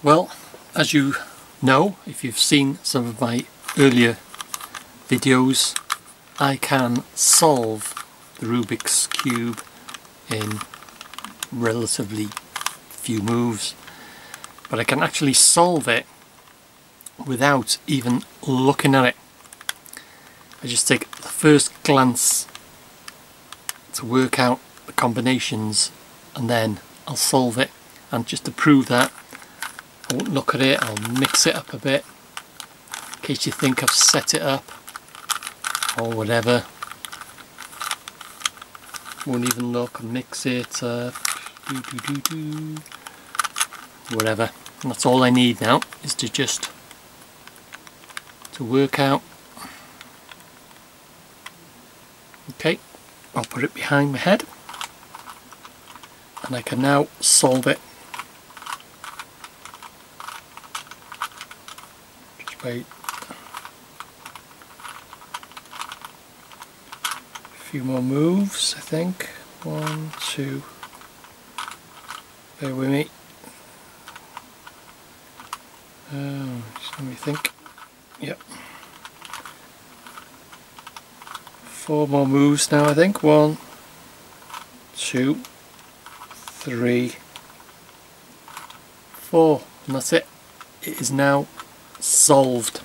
Well, as you know, if you've seen some of my earlier videos, I can solve the Rubik's Cube in relatively few moves, but I can actually solve it without even looking at it. I just take the first glance to work out the combinations and then I'll solve it. And just to prove that, I won't look at it, I'll mix it up a bit in case you think I've set it up or whatever. Won't even look, I'll mix it up, whatever. And that's all I need now, is to work out. Okay, I'll put it behind my head and I can now solve it. Just wait a few more moves, I think. 1, 2, bear with me. Just let me think. Yep. 4 more moves now, I think. 1, 2, 3, 4, and that's it. It is now solved.